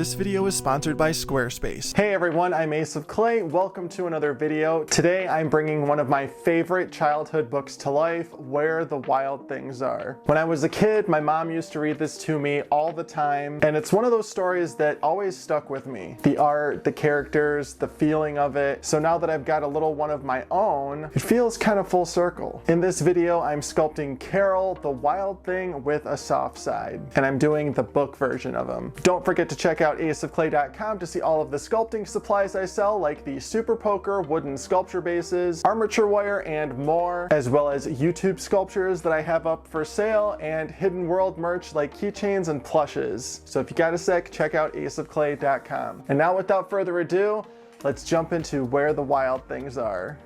This video is sponsored by Squarespace. Hey everyone, I'm Ace of Clay. Welcome to another video. Today I'm bringing one of my favorite childhood books to life, Where the Wild Things Are. When I was a kid, my mom used to read this to me all the time, and it's one of those stories that always stuck with me. The art, the characters, the feeling of it. So now that I've got a little one of my own, it feels kind of full circle. In this video, I'm sculpting Carol, the wild thing with a soft side, and I'm doing the book version of him. Don't forget to check out aceofclay.com to see all of the sculpting supplies I sell, like the Super Poker wooden sculpture bases, Armature wire, and more, as well as YouTube sculptures that I have up for sale, and Hidden World merch like keychains and plushes. So if you got a sec, check out aceofclay.com. And now without further ado, let's jump into Where the Wild Things Are.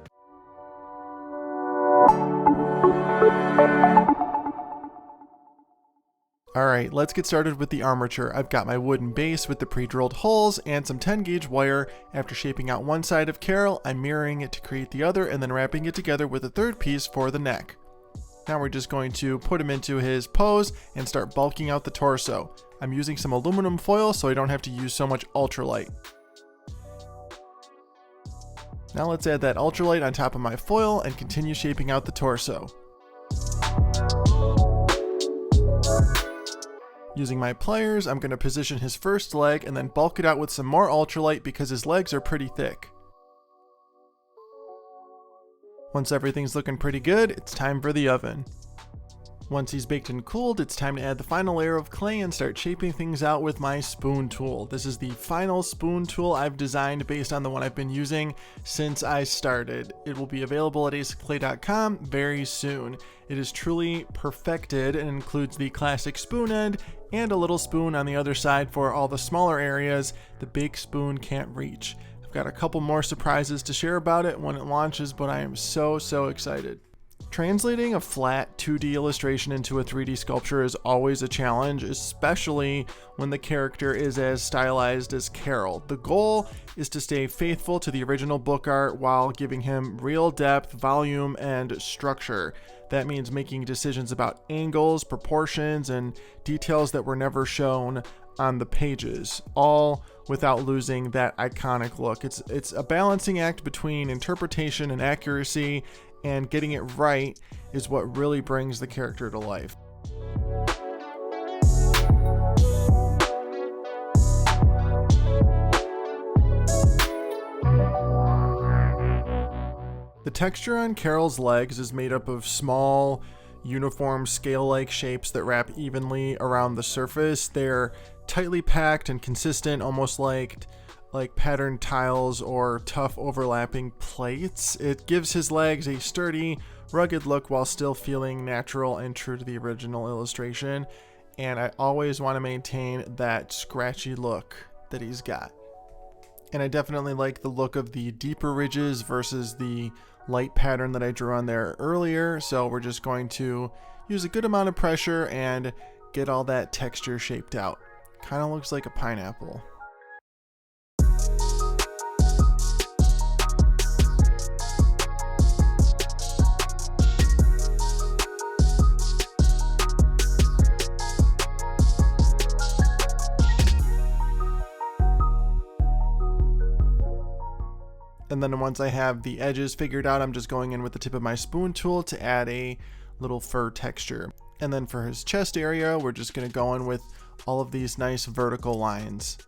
Alright, let's get started with the armature. I've got my wooden base with the pre-drilled holes and some 10 gauge wire. After shaping out one side of Carol, I'm mirroring it to create the other and then wrapping it together with a third piece for the neck. Now we're just going to put him into his pose and start bulking out the torso. I'm using some aluminum foil so I don't have to use so much ultralight. Now let's add that ultralight on top of my foil and continue shaping out the torso. Using my pliers, I'm going to position his first leg and then bulk it out with some more ultralight because his legs are pretty thick. Once everything's looking pretty good, it's time for the oven. Once he's baked and cooled, it's time to add the final layer of clay and start shaping things out with my spoon tool. This is the final spoon tool I've designed based on the one I've been using since I started. It will be available at aceofclay.com very soon. It is truly perfected and includes the classic spoon end and a little spoon on the other side for all the smaller areas the big spoon can't reach. I've got a couple more surprises to share about it when it launches, but I am so excited. Translating a flat 2D illustration into a 3D sculpture is always a challenge, especially when the character is as stylized as Carol. The goal is to stay faithful to the original book art while giving him real depth, volume, and structure. That means making decisions about angles, proportions, and details that were never shown on the pages, all without losing that iconic look. It's a balancing act between interpretation and accuracy, and getting it right is what really brings the character to life. The texture on Carol's legs is made up of small, uniform scale-like shapes that wrap evenly around the surface. They're tightly packed and consistent, almost like patterned tiles or tough overlapping plates. It gives his legs a sturdy, rugged look while still feeling natural and true to the original illustration. And I always want to maintain that scratchy look that he's got. And I definitely like the look of the deeper ridges versus the light pattern that I drew on there earlier. So we're just going to use a good amount of pressure and get all that texture shaped out. Kind of looks like a pineapple. And then once I have the edges figured out, I'm just going in with the tip of my spoon tool to add a little fur texture. And then for his chest area, we're just going to go in with all of these nice vertical lines.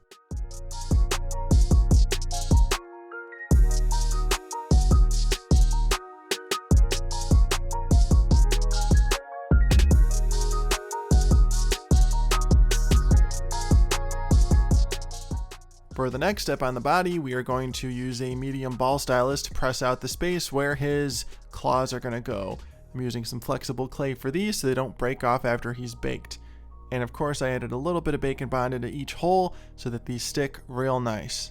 For the next step on the body, we are going to use a medium ball stylus to press out the space where his claws are going to go. I'm using some flexible clay for these so they don't break off after he's baked. And of course I added a little bit of Bacon Bond into each hole so that these stick real nice.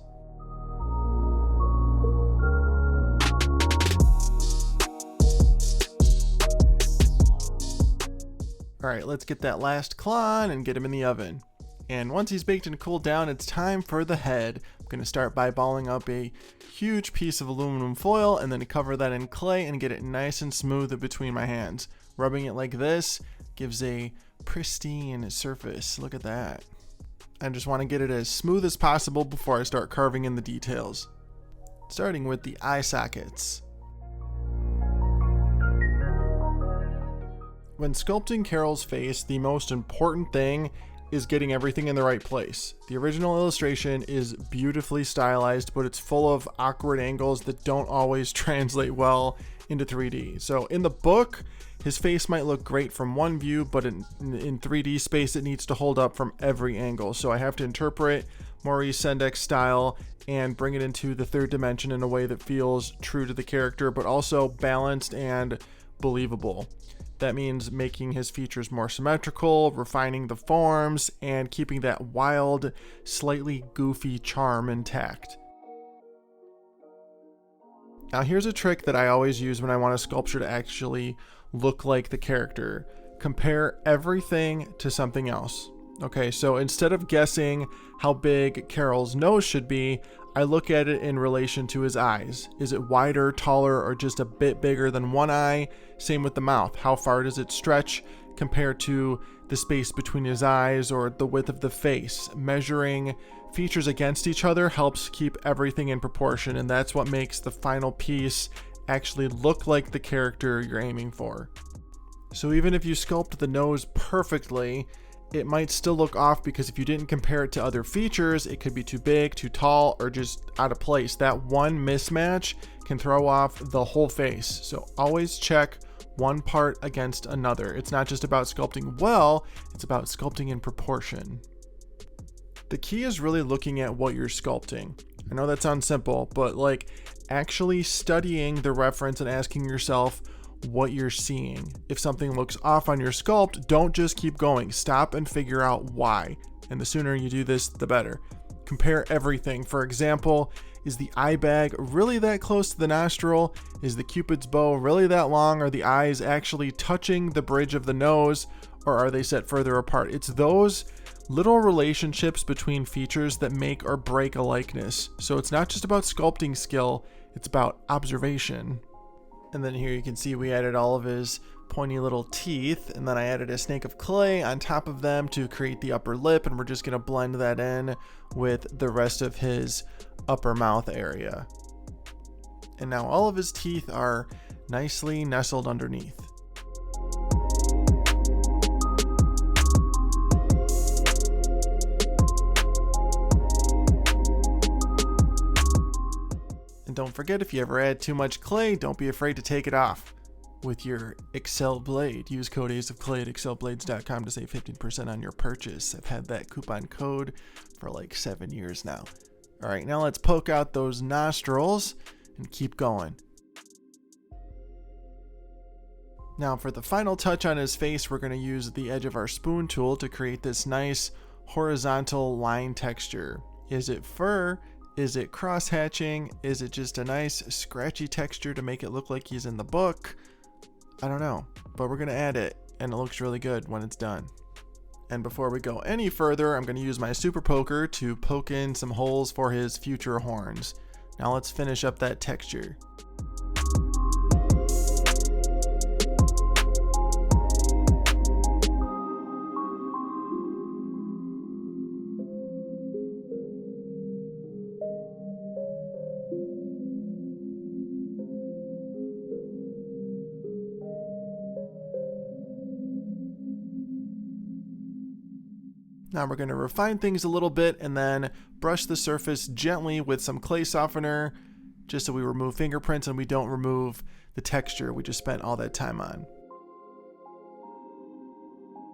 Alright, let's get that last claw on and get him in the oven. And once he's baked and cooled down, it's time for the head. I'm going to start by balling up a huge piece of aluminum foil and then cover that in clay and get it nice and smooth between my hands. Rubbing it like this gives a pristine surface. Look at that. I just want to get it as smooth as possible before I start carving in the details. Starting with the eye sockets. When sculpting Carol's face, the most important thing is getting everything in the right place. The original illustration is beautifully stylized, but it's full of awkward angles that don't always translate well into 3D. So in the book, his face might look great from one view, but in 3D space, it needs to hold up from every angle. So I have to interpret Maurice Sendak's style and bring it into the third dimension in a way that feels true to the character, but also balanced and believable. That means making his features more symmetrical, refining the forms, and keeping that wild, slightly goofy charm intact. Now here's a trick that I always use when I want a sculpture to actually look like the character. Compare everything to something else. Okay, so instead of guessing how big Carol's nose should be, I look at it in relation to his eyes. Is it wider, taller, or just a bit bigger than one eye? Same with the mouth. How far does it stretch compared to the space between his eyes or the width of the face? Measuring features against each other helps keep everything in proportion, and that's what makes the final piece actually look like the character you're aiming for. So even if you sculpt the nose perfectly, it might still look off because if you didn't compare it to other features, it could be too big, too tall, or just out of place. That one mismatch can throw off the whole face. So always check one part against another. It's not just about sculpting well, it's about sculpting in proportion. The key is really looking at what you're sculpting. I know that sounds simple, but like actually studying the reference and asking yourself what you're seeing. If something looks off on your sculpt, don't just keep going. Stop and figure out why. And the sooner you do this, the better. Compare everything. For example, is the eye bag really that close to the nostril? Is the Cupid's bow really that long? Are the eyes actually touching the bridge of the nose, or are they set further apart? It's those little relationships between features that make or break a likeness. So it's not just about sculpting skill, it's about observation. And then here you can see we added all of his pointy little teeth, and then I added a snake of clay on top of them to create the upper lip, and we're just going to blend that in with the rest of his upper mouth area. And now all of his teeth are nicely nestled underneath. Don't forget, if you ever add too much clay, don't be afraid to take it off with your Excel blade. Use code AceOfClay at excelblades.com to save 15% on your purchase. I've had that coupon code for like 7 years now. All right, now let's poke out those nostrils and keep going. Now for the final touch on his face, we're going to use the edge of our spoon tool to create this nice horizontal line texture. Is it fur? Is it cross-hatching? Is it just a nice scratchy texture to make it look like he's in the book? I don't know, but we're gonna add it, and it looks really good when it's done. And before we go any further, I'm gonna use my super poker to poke in some holes for his future horns. Now let's finish up that texture. Now we're going to refine things a little bit and then brush the surface gently with some clay softener, just so we remove fingerprints and we don't remove the texture we just spent all that time on.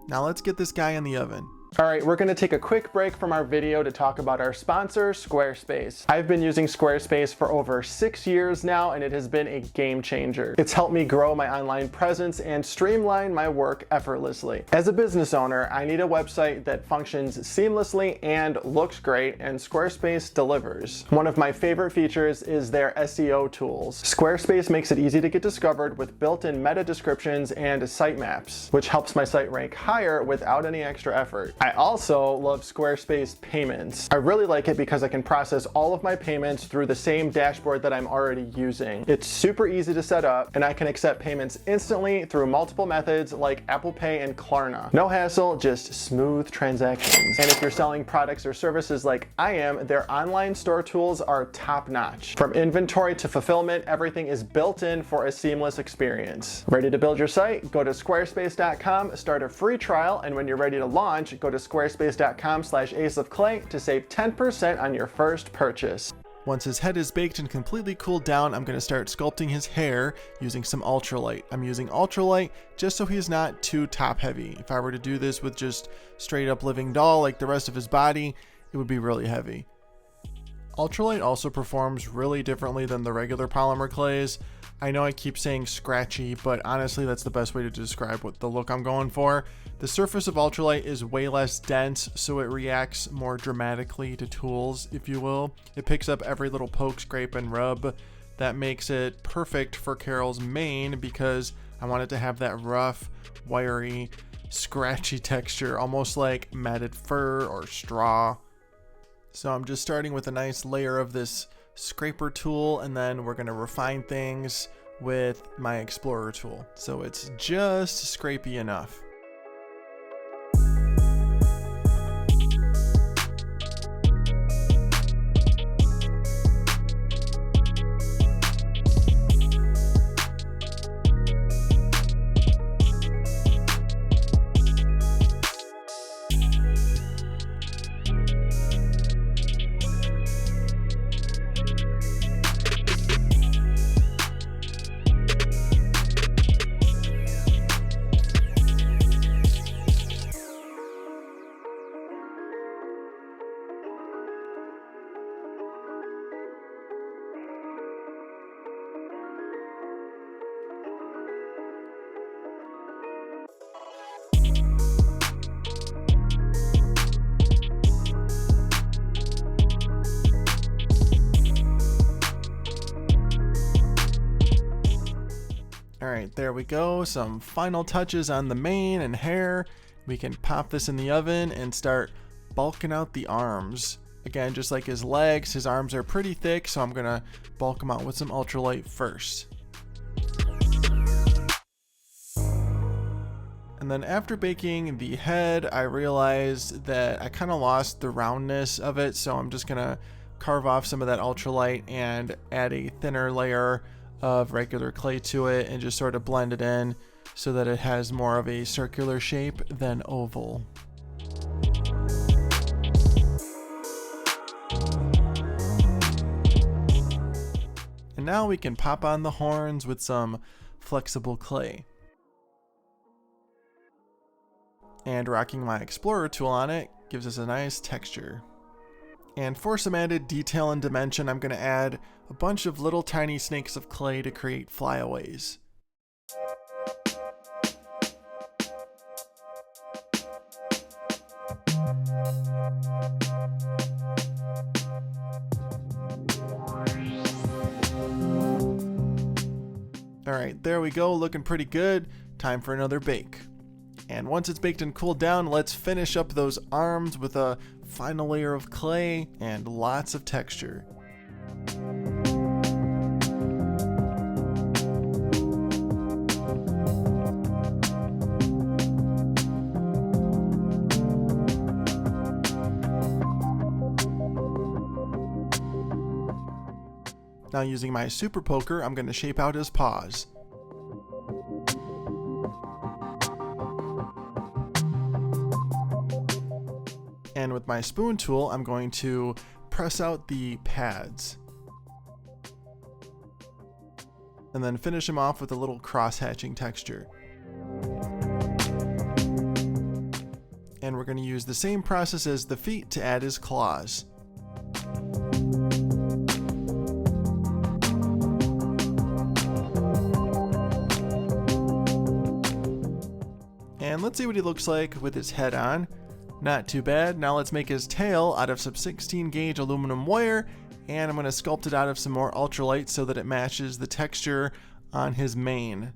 Now let's get this guy in the oven. All right, we're gonna take a quick break from our video to talk about our sponsor, Squarespace. I've been using Squarespace for over 6 years now, and it has been a game changer. It's helped me grow my online presence and streamline my work effortlessly. As a business owner, I need a website that functions seamlessly and looks great, and Squarespace delivers. One of my favorite features is their SEO tools. Squarespace makes it easy to get discovered with built-in meta descriptions and sitemaps, which helps my site rank higher without any extra effort. I also love Squarespace payments. I really like it because I can process all of my payments through the same dashboard that I'm already using. It's super easy to set up, and I can accept payments instantly through multiple methods like Apple Pay and Klarna. No hassle, just smooth transactions. And if you're selling products or services like I am, their online store tools are top-notch. From inventory to fulfillment, everything is built in for a seamless experience. Ready to build your site? Go to squarespace.com, start a free trial, and when you're ready to launch, go to squarespace.com/aceofclay to save 10% on your first purchase. Once his head is baked and completely cooled down, I'm going to start sculpting his hair using some ultralight. I'm using ultralight just so he's not too top heavy. If I were to do this with just straight up living doll like the rest of his body, it would be really heavy. Ultralight also performs really differently than the regular polymer clays. I know I keep saying scratchy, but honestly that's the best way to describe what the look I'm going for. The surface of ultralight is way less dense, so it reacts more dramatically to tools, if you will. It picks up every little poke, scrape, and rub. That makes it perfect for Carol's mane because I want it to have that rough, wiry, scratchy texture, almost like matted fur or straw. So I'm just starting with a nice layer of this scraper tool, and then we're going to refine things with my explorer tool. So it's just scrapey enough. Alright, there we go. Some final touches on the mane and hair. We can pop this in the oven and start bulking out the arms. Again, just like his legs, his arms are pretty thick, so I'm going to bulk them out with some ultralight first. And then after baking the head, I realized that I kind of lost the roundness of it, so I'm just going to carve off some of that ultralight and add a thinner layer of regular clay to it and just sort of blend it in so that it has more of a circular shape than oval. And now we can pop on the horns with some flexible clay. And rocking my explorer tool on it gives us a nice texture. And for some added detail and dimension, I'm going to add a bunch of little tiny snakes of clay to create flyaways. Alright, there we go, looking pretty good. Time for another bake. And once it's baked and cooled down, let's finish up those arms with a final layer of clay and lots of texture. Now using my super poker, I'm going to shape out his paws. And with my spoon tool, I'm going to press out the pads. And then finish him off with a little cross-hatching texture. And we're going to use the same process as the feet to add his claws. And let's see what he looks like with his head on. Not too bad. Now let's make his tail out of some 16 gauge aluminum wire, and I'm going to sculpt it out of some more ultralight so that it matches the texture on his mane.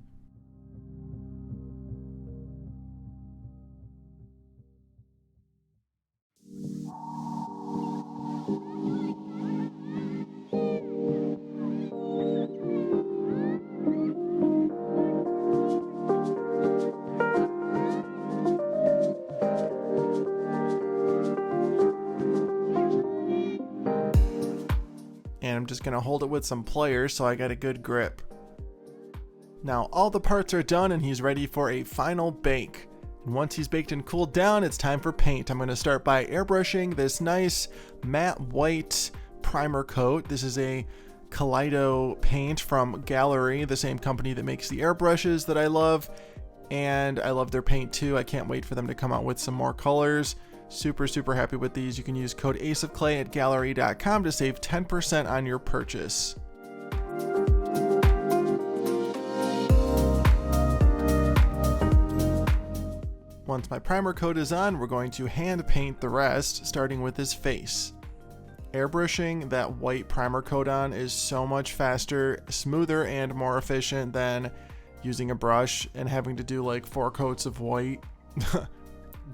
gonna hold it with some pliers so I get a good grip. Now all the parts are done and he's ready for a final bake. And once he's baked and cooled down, it's time for paint. I'm gonna start by airbrushing this nice matte white primer coat. This is a Kaleido paint from Gallery, the same company that makes the airbrushes that I love. And I love their paint too. I can't wait for them to come out with some more colors. Super happy with these. You can use code aceofclay at gallery.com to save 10% on your purchase. Once my primer coat is on, we're going to hand paint the rest, starting with his face. Airbrushing that white primer coat on is so much faster, smoother, and more efficient than using a brush and having to do like 4 coats of white.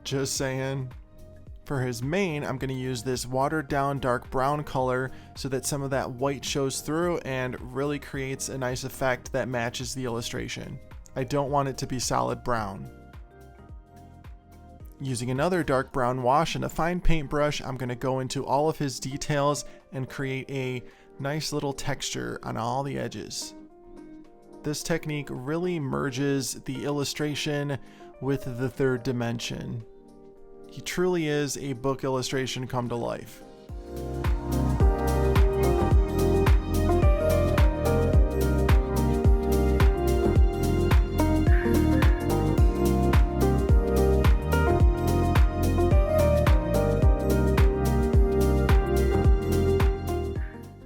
Just saying. For his mane, I'm going to use this watered down dark brown color so that some of that white shows through and really creates a nice effect that matches the illustration. I don't want it to be solid brown. Using another dark brown wash and a fine paintbrush, I'm going to go into all of his details and create a nice little texture on all the edges. This technique really merges the illustration with the third dimension. He truly is a book illustration come to life.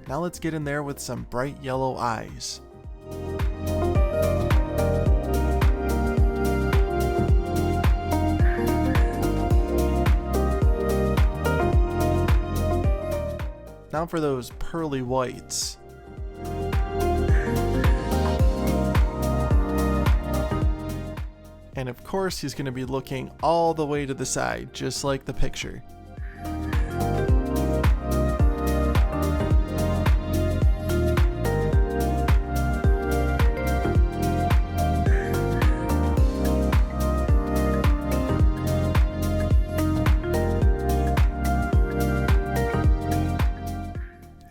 Now let's get in there with some bright yellow eyes. Now for those pearly whites. And of course he's going to be looking all the way to the side, just like the picture.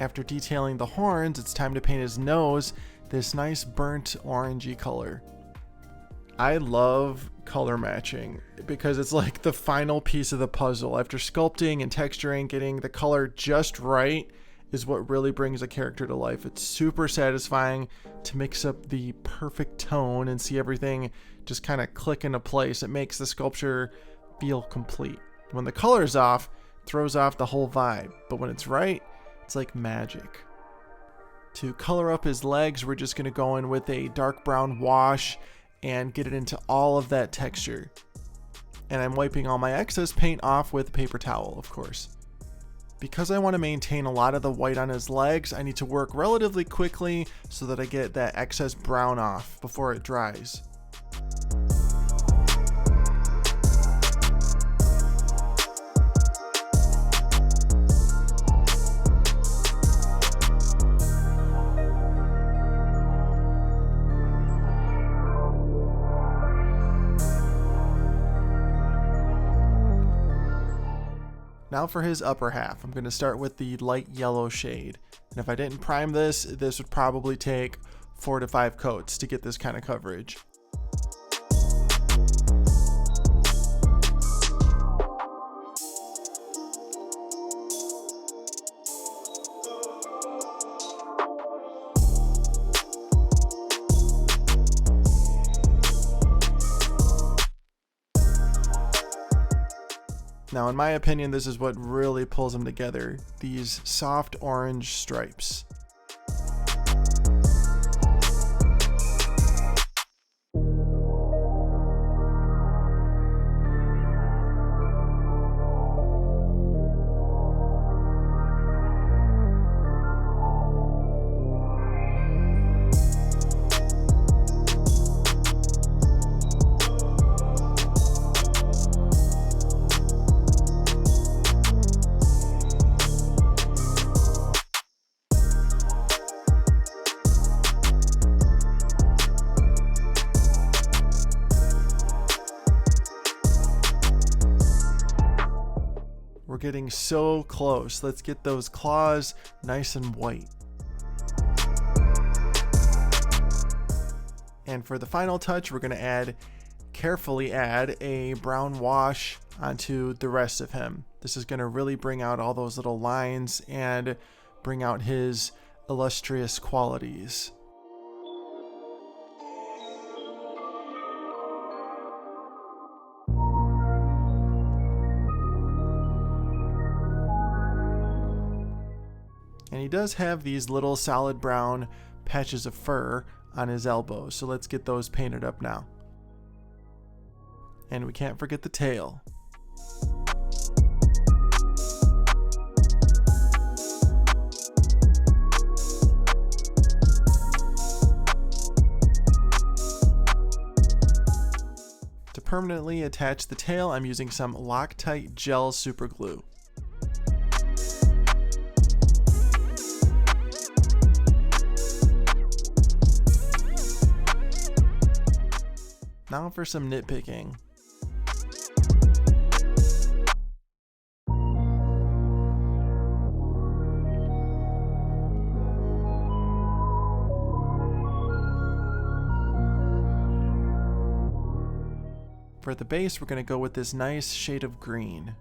After detailing the horns, it's time to paint his nose this nice burnt orangey color. I love color matching because it's like the final piece of the puzzle. After sculpting and texturing, getting the color just right is what really brings a character to life. It's super satisfying to mix up the perfect tone and see everything just kind of click into place. It makes the sculpture feel complete. When the color's off, it throws off the whole vibe, but when it's right, it's like magic. To color up his legs, we're just going to go in with a dark brown wash and get it into all of that texture. And I'm wiping all my excess paint off with a paper towel, of course. Because I want to maintain a lot of the white on his legs, I need to work relatively quickly so that I get that excess brown off before it dries. Now for his upper half, I'm going to start with the light yellow shade. And if I didn't prime this would probably take 4 to 5 coats to get this kind of coverage. Now, in my opinion, this is what really pulls them together, these soft orange stripes. We're getting so close. Let's get those claws nice and white. And for the final touch, we're gonna carefully add a brown wash onto the rest of him. This is gonna really bring out all those little lines and bring out his illustrious qualities. And he does have these little solid brown patches of fur on his elbows, so let's get those painted up now. And we can't forget the tail. To permanently attach the tail, I'm using some Loctite gel super glue. Now for some nitpicking. For the base, we're going to go with this nice shade of green.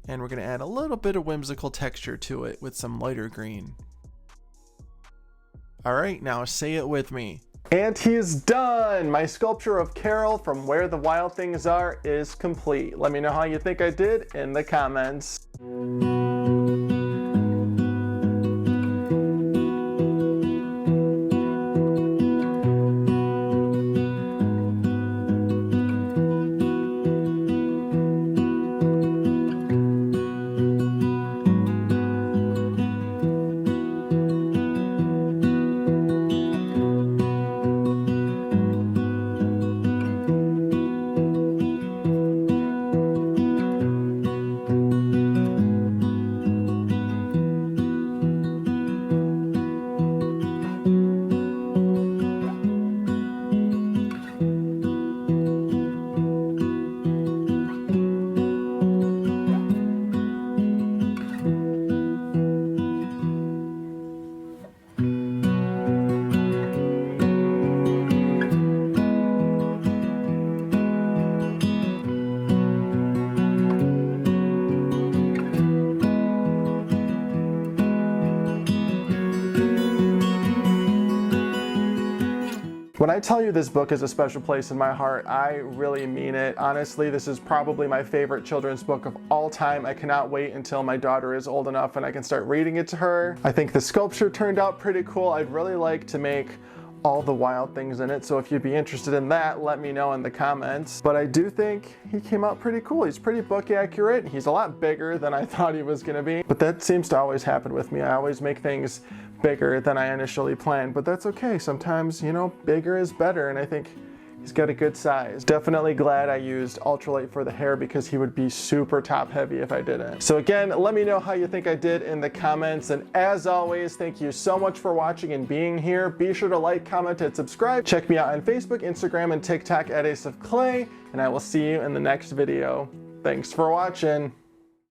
And we're going to add a little bit of whimsical texture to it with some lighter green. Alright, now say it with me. And he's done! My sculpture of Carol from Where the Wild Things Are is complete. Let me know how you think I did in the comments. When I tell you this book is a special place in my heart, I really mean it. Honestly, this is probably my favorite children's book of all time. I cannot wait until my daughter is old enough and I can start reading it to her. I think the sculpture turned out pretty cool. I'd really like to make all the wild things in it, so if you'd be interested in that, let me know in the comments. But I do think he came out pretty cool. He's pretty book accurate. He's a lot bigger than I thought he was gonna be, but that seems to always happen with me. I always make things bigger than I initially planned, but that's okay. Sometimes, you know, bigger is better, and I think he's got a good size. Definitely glad I used ultralight for the hair because he would be super top heavy if I didn't. So again, let me know how you think I did in the comments, and as always, thank you so much for watching and being here. Be sure to like, comment, and subscribe. Check me out on Facebook, Instagram, and TikTok at Ace of Clay, and I will see you in the next video. Thanks for watching.